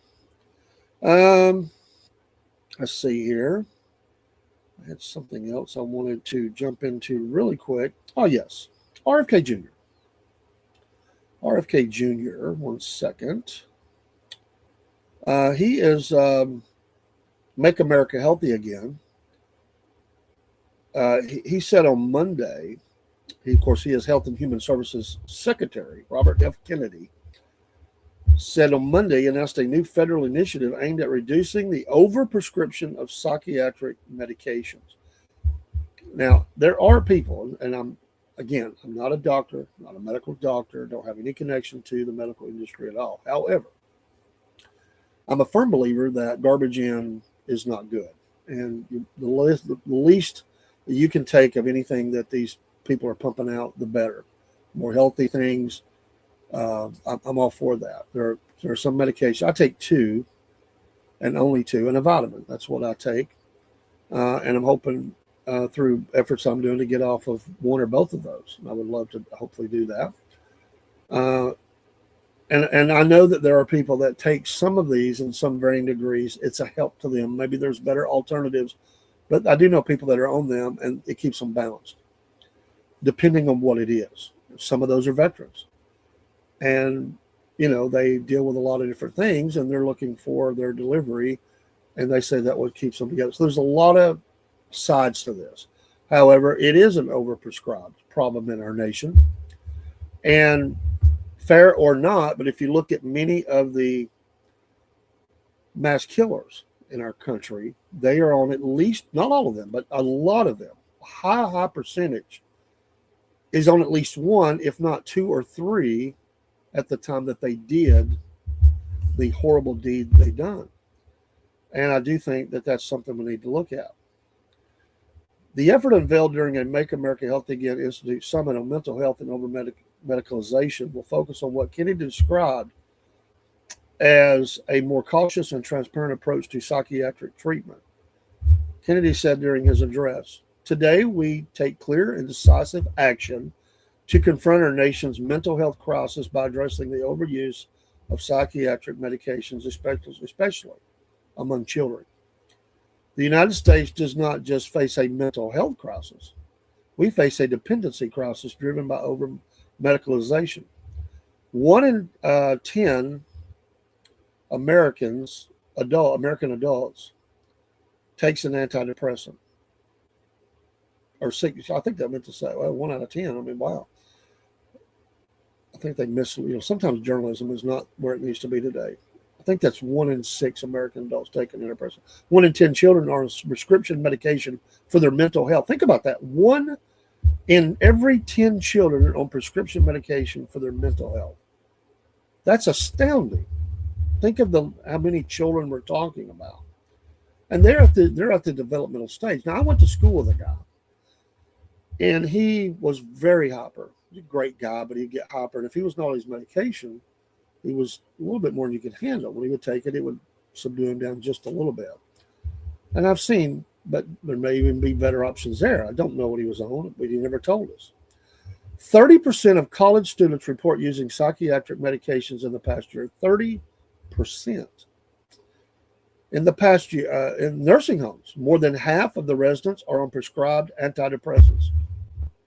Let's see here. I had something else I wanted to jump into really quick. Oh, yes. RFK Jr. RFK Jr., 1 second. He is Make America Healthy Again. He said on Monday, of course, he is Health and Human Services Secretary, Robert F. Kennedy, said on Monday, announced a new federal initiative aimed at reducing the overprescription of psychiatric medications. Now, there are people, and I'm not a doctor, not a medical doctor, don't have any connection to the medical industry at all. However, I'm a firm believer that garbage in is not good. And the least that you can take of anything that these people are pumping out, the better. More healthy things. I'm all for that. There are some medications. I take 2 and only 2, and a vitamin. That's what I take. And I'm hoping through efforts I'm doing to get off of one or both of those. I would love to hopefully do that. And I know that there are people that take some of these in some varying degrees. It's a help to them. Maybe there's better alternatives, but I do know people that are on them, and it keeps them balanced, depending on what it is. Some of those are veterans, and they deal with a lot of different things, and they're looking for their delivery, and they say that what keeps them together. So there's a lot of sides to this. However, it is an overprescribed problem in our nation, and fair or not, but if you look at many of the mass killers in our country, they are on at least, not all of them, but a lot of them, high percentage is on at least 1, if not 2 or 3, at the time that they did the horrible deed they done. And I do think that that's something we need to look at. The effort unveiled during a Make America Healthy Again Institute Summit on mental health and over-medicalization will focus on what Kennedy described as a more cautious and transparent approach to psychiatric treatment. Kennedy said during his address, "Today we take clear and decisive action to confront our nation's mental health crisis by addressing the overuse of psychiatric medications, especially among children. The United States does not just face a mental health crisis. We face a dependency crisis driven by over-medicalization. 1 in 10 American adults takes an antidepressant. Or 6, I think that meant to say, 1 out of 10. Wow. I think they miss, sometimes journalism is not where it needs to be today. I think that's 1 in 6 American adults take an antidepressant. 1 in 10 children are on prescription medication for their mental health. Think about that. 1 in every 10 children are on prescription medication for their mental health. That's astounding. Think of how many children we're talking about. And they're at the developmental stage. Now, I went to school with a guy, and he was very hyper. He's a great guy, but he'd get hyper. And if he was not on his medication, he was a little bit more than you could handle. When he would take it, it would subdue him down just a little bit. And I've seen, but there may even be better options there. I don't know what he was on, but he never told us. 30% of college students report using psychiatric medications in the past year. 30%. In the past year, in nursing homes, more than half of the residents are on prescribed antidepressants.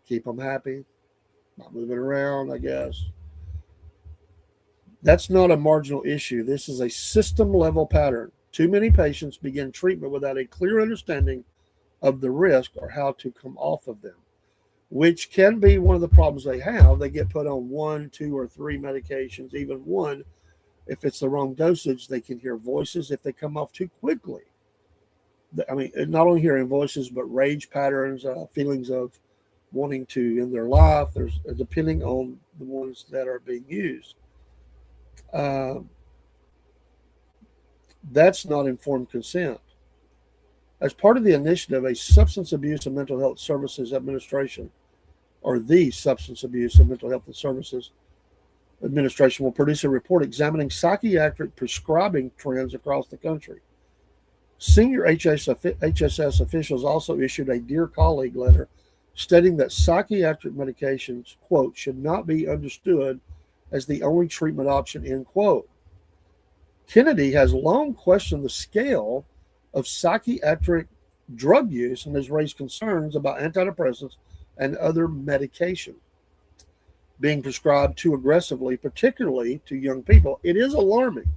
keep them happy, not moving around, I guess. That's not a marginal issue. This is a system level pattern. Too many patients begin treatment without a clear understanding of the risk or how to come off of them, which can be one of the problems they have. They get put on 1, 2, or 3 medications, even one. If it's the wrong dosage, they can hear voices if they come off too quickly. I mean, not only hearing voices, but rage patterns, feelings of wanting to end their life. There's depending on the ones that are being used. That's not informed consent. As part of the initiative, a Substance Abuse and Mental Health Services Administration, or the Substance Abuse and Mental Health Services Administration, will produce a report examining psychiatric prescribing trends across the country. Senior HSS officials also issued a Dear Colleague letter stating that psychiatric medications, quote, should not be understood as the only treatment option, end quote. Kennedy has long questioned the scale of psychiatric drug use and has raised concerns about antidepressants and other medication being prescribed too aggressively, particularly to young people. It is alarming.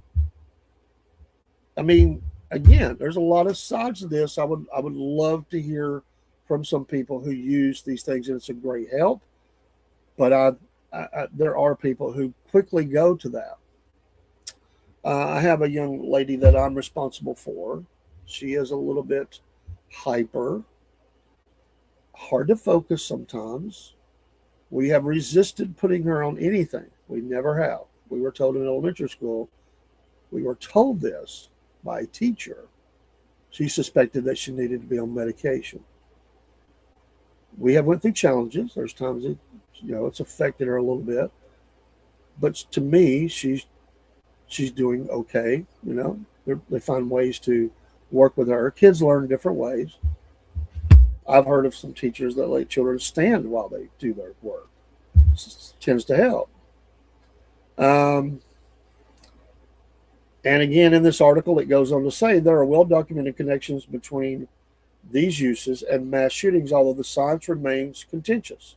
I mean, again, there's a lot of sides to this. I would love to hear from some people who use these things, and it's a great help. But there are people who quickly go to that. I have a young lady that I'm responsible for. She is a little bit hyper, hard to focus sometimes. We have resisted putting her on anything. We never have. We were told in elementary school, we were told this by a teacher. She suspected that she needed to be on medication. We have went through challenges. There's times it's affected her a little bit. But to me, she's doing okay. They find ways to work with her. Kids learn different ways. I've heard of some teachers that let children stand while they do their work. It tends to help. And again, in this article, it goes on to say there are well-documented connections between these uses and mass shootings, although the science remains contentious.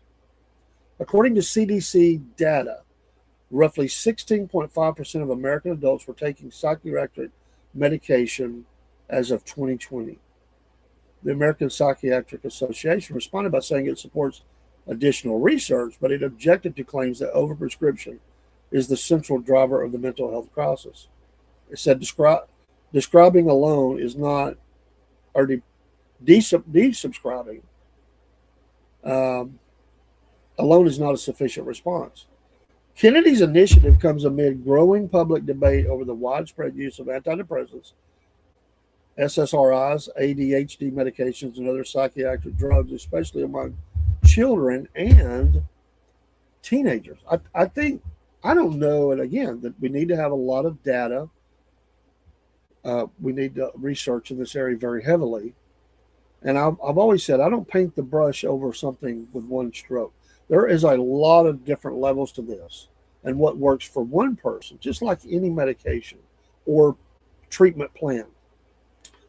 According to CDC data, roughly 16.5% of American adults were taking psychiatric medication as of 2020. The American Psychiatric Association responded by saying it supports additional research, but it objected to claims that overprescription is the central driver of the mental health crisis. It said describing alone is not, or desubscribing alone is not a sufficient response. Kennedy's initiative comes amid growing public debate over the widespread use of antidepressants, SSRIs, ADHD medications, and other psychiatric drugs, especially among children and teenagers. I don't know, and again, that we need to have a lot of data. We need to research in this area very heavily. And I've always said, I don't paint the brush over something with one stroke. There is a lot of different levels to this, and what works for one person, just like any medication or treatment plan,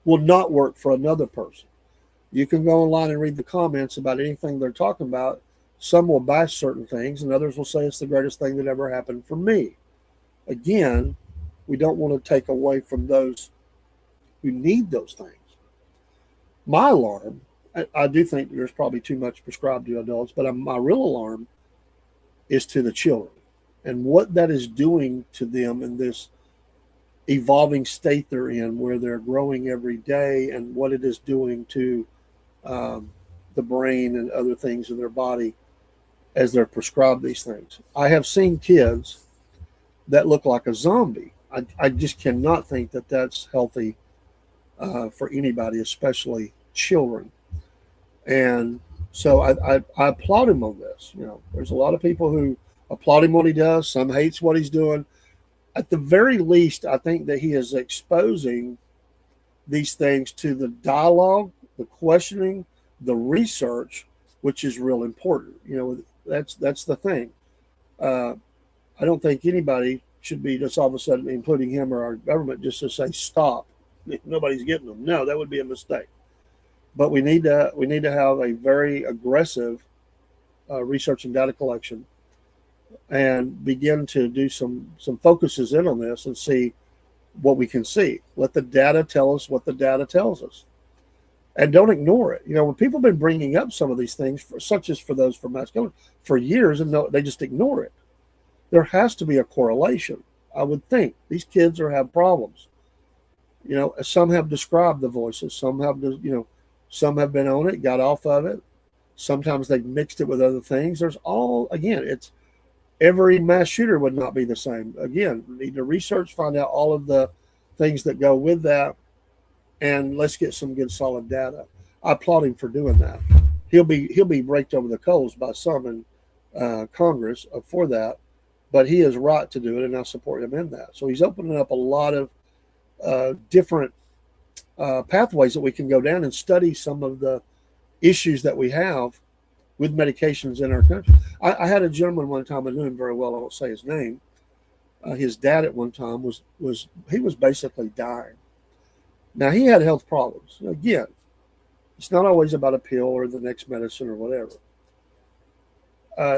will not work for another person. You can go online and read the comments about anything they're talking about. Some will bash certain things, and others will say it's the greatest thing that ever happened for me. Again, we don't want to take away from those who need those things. My alarm, I do think there's probably too much prescribed to adults, but my real alarm is to the children and what that is doing to them in this evolving state they're in, where they're growing every day, and what it is doing to the brain and other things in their body as they're prescribed these things. I have seen kids that look like a zombie. I just cannot think that that's healthy for anybody, especially children. And so I applaud him on this. There's a lot of people who applaud him what he does. Some hates what he's doing. At the very least, I think that he is exposing these things to the dialogue, the questioning, the research, which is real important. That's the thing. I don't think anybody should be just all of a sudden, including him or our government, just to say stop. Nobody's getting them. No, that would be a mistake. But we need to have a very aggressive research and data collection and begin to do some focuses in on this and see what we can see. Let the data tell us what the data tells us, and don't ignore it. When people have been bringing up some of these things, such as for those for masculinity, for years, and they just ignore it. There has to be a correlation. I would think these kids have problems. Some have described the voices. Some have, some have been on it, got off of it. Sometimes they've mixed it with other things. It's every mass shooter would not be the same. Again, we need to research, find out all of the things that go with that, and let's get some good solid data. I applaud him for doing that. He'll be raked over the coals by some in Congress for that, but he is right to do it, and I support him in that. So he's opening up a lot of different pathways that we can go down and study some of the issues that we have with medications in our country. I had a gentleman one time, I knew him very well, I won't say his name. His dad at one time was basically dying. Now, he had health problems. Again, it's not always about a pill or the next medicine or whatever.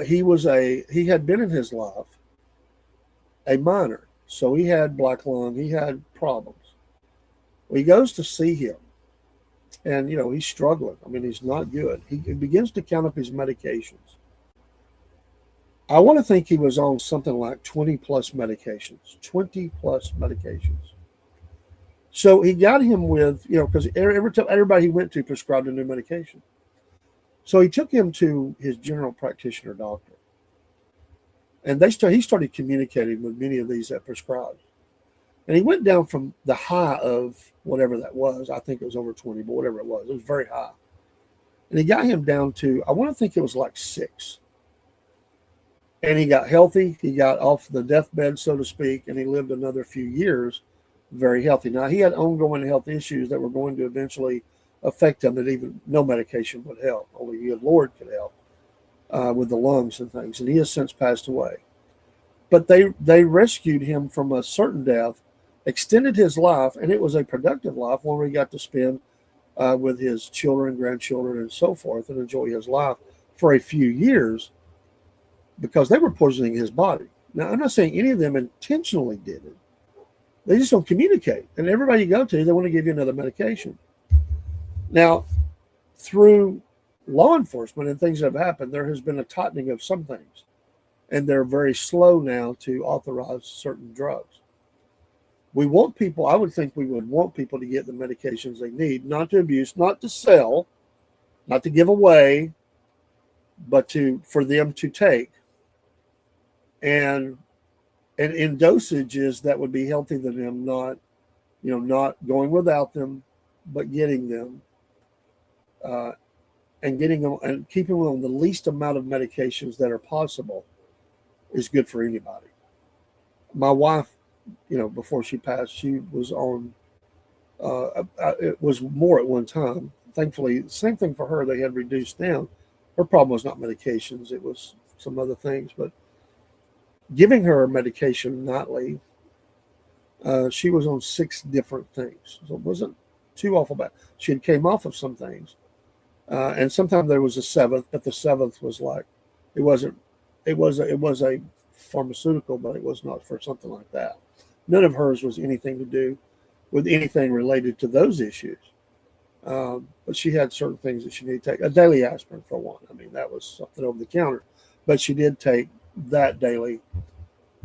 He had been in his life a miner, so he had black lung, he had problems. Well, he goes to see him, and he's struggling. I mean, he's not good. He begins to count up his medications. I want to think he was on something like 20 plus medications. So he got him with, because everybody he went to prescribed a new medication. So he took him to his general practitioner doctor. And he started communicating with many of these that prescribed. And he went down from the high of whatever that was. I think it was over 20, but whatever it was very high. And he got him down to, I want to think it was like 6. And he got healthy. He got off the deathbed, so to speak, and he lived another few years very healthy. Now, he had ongoing health issues that were going to eventually affect him that even no medication would help. Only the Lord could help with the lungs and things. And he has since passed away. But they rescued him from a certain death, extended his life, and it was a productive life when we got to spend with his children, grandchildren, and so forth, and enjoy his life for a few years, because they were poisoning his body. Now, I'm not saying any of them intentionally did it. They just don't communicate. And everybody you go to, they want to give you another medication. Now, through law enforcement and things that have happened, there has been a tightening of some things. And they're very slow now to authorize certain drugs. I would think we would want people to get the medications they need, not to abuse, not to sell, not to give away, but for them to take. And in dosages that would be healthy to them, not going without them, but getting them, and getting them and keeping them on the least amount of medications that are possible is good for anybody. My wife, before she passed, she was on, it was more at one time. Thankfully, same thing for her. They had reduced down. Her problem was not medications. It was some other things, but giving her medication nightly, she was on 6 different things. So it wasn't too awful bad. She had came off of some things. And sometimes there was a 7th, but the 7th was like, it was a pharmaceutical, but it was not for something like that. None of hers was anything to do with anything related to those issues. But she had certain things that she needed to take. A daily aspirin, for one. I mean, that was something over the counter. But she did take that daily,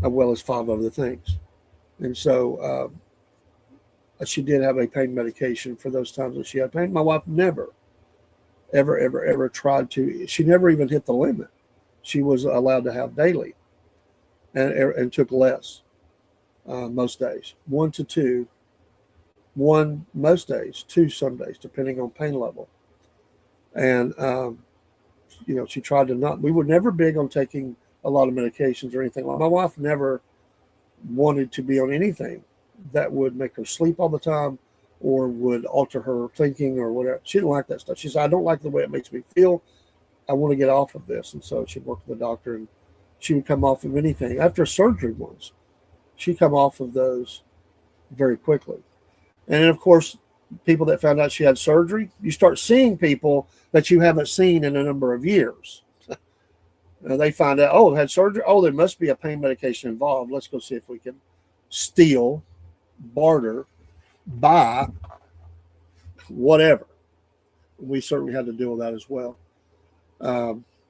as well as 5 other things. And so she did have a pain medication for those times that she had pain. My wife never, ever tried to. She never even hit the limit. She was allowed to have daily and took less most days. 1 to 2. 1 most days, 2 some days, depending on pain level. And, she tried to not. We were never big on taking a lot of medications or anything like that. My wife never wanted to be on anything that would make her sleep all the time or would alter her thinking or whatever. She didn't like that stuff. She said, I don't like the way it makes me feel. I want to get off of this. And so she'd work with the doctor, and she would come off of anything. After surgery once, she'd come off of those very quickly. And then, of course, people that found out she had surgery, you start seeing people that you haven't seen in a number of years. They find out, oh, had surgery. Oh, there must be a pain medication involved. Let's go see if we can steal, barter, buy, whatever. We certainly had to deal with that as well.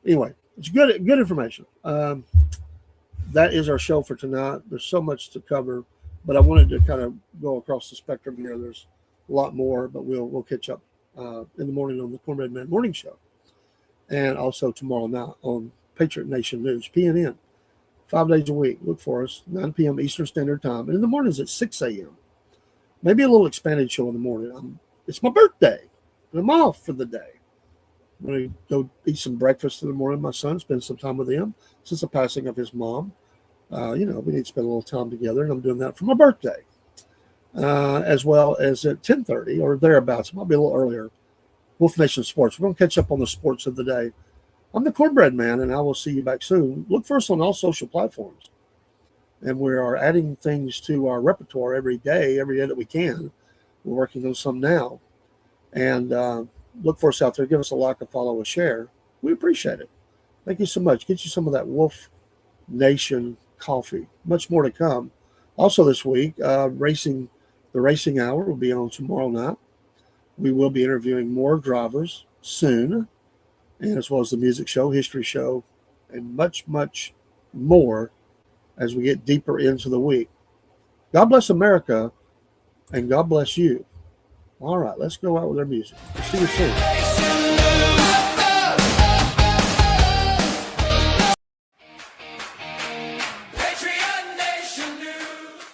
Anyway, it's good information. That is our show for tonight. There's so much to cover, but I wanted to kind of go across the spectrum here. There's a lot more, but we'll catch up in the morning on the Cornbread Man Morning Show, and also tomorrow night on Patriot Nation News, PNN, 5 days a week. Look for us, 9 p.m. Eastern Standard Time, and in the mornings at 6 a.m. Maybe a little expanded show in the morning. It's my birthday, and I'm off for the day. I'm going to go eat some breakfast in the morning. My son, spend some time with him since the passing of his mom. We need to spend a little time together, and I'm doing that for my birthday, as well as at 10:30 or thereabouts. It might be a little earlier. Wolf Nation Sports. We're going to catch up on the sports of the day. I'm the Cornbread Man, and I will see you back soon. Look for us on all social platforms, and we are adding things to our repertoire every day that we can. We're working on some now, and look for us out there. Give us a like, a follow, a share. We appreciate it. Thank you so much. Get you some of that Wolf Nation coffee. Much more to come. Also this week, the Racing Hour will be on tomorrow night. We will be interviewing more drivers soon, and as well as the music show, history show, and much, much more as we get deeper into the week. God bless America, and God bless you. All right, let's go out with our music. See you soon. Patriot Nation News.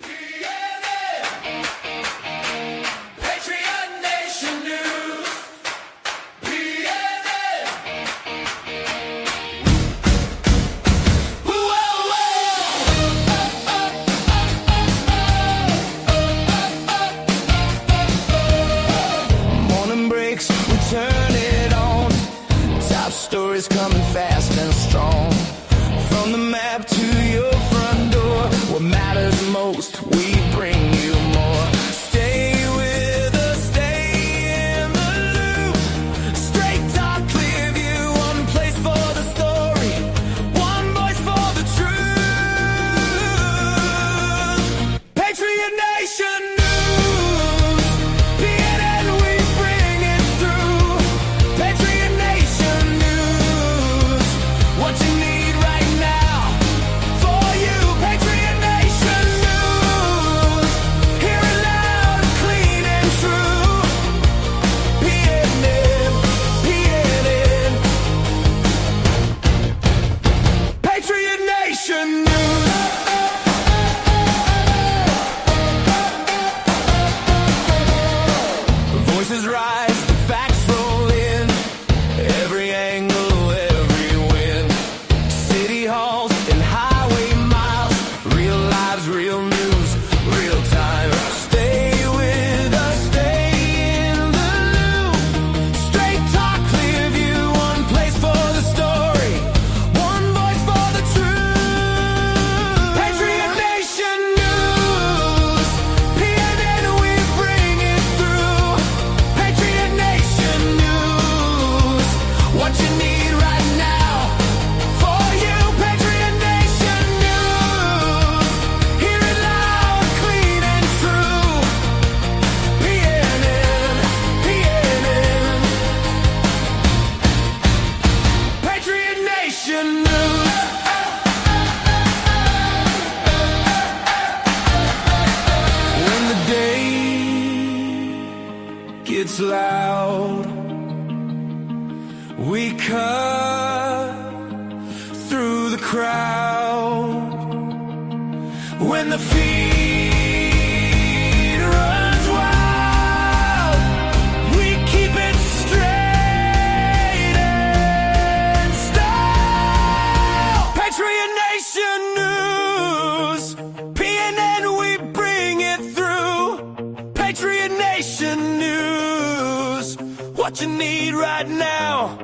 PNN. Patriot Nation News. PNN. Morning breaks, we turn it on. Top stories coming fast and strong. From the map to your front door, what matters most, we bring you more. Stay with us, stay in the loop. Straight talk, clear view, one place for the story, one voice for the truth. Patriot Nation News, PNN, we bring it through. Patriot Nation News, what you need right now for you. Patriot Nation News, hear it loud, clean and true. PNN, PNN, Patriot Nation News. Voices rise, the facts roll in. Every angle, every win. City halls and highway miles. Real lives, real news, real time. Stay with us, stay in the loop. Straight talk, clear view, one place for the story, one voice for the truth. Patriot Nation News, PNN, we bring it through. Patriot Nation News, what you need right now for you. Patriot Nation News, hear it loud, clean and true. PNN, PNN, Patriot Nation News. When the day gets loud, we cut through the crowd. When the feed runs wild, we keep it straight and style. Patriot Nation News, PNN, we bring it through. Patriot Nation News, what you need right now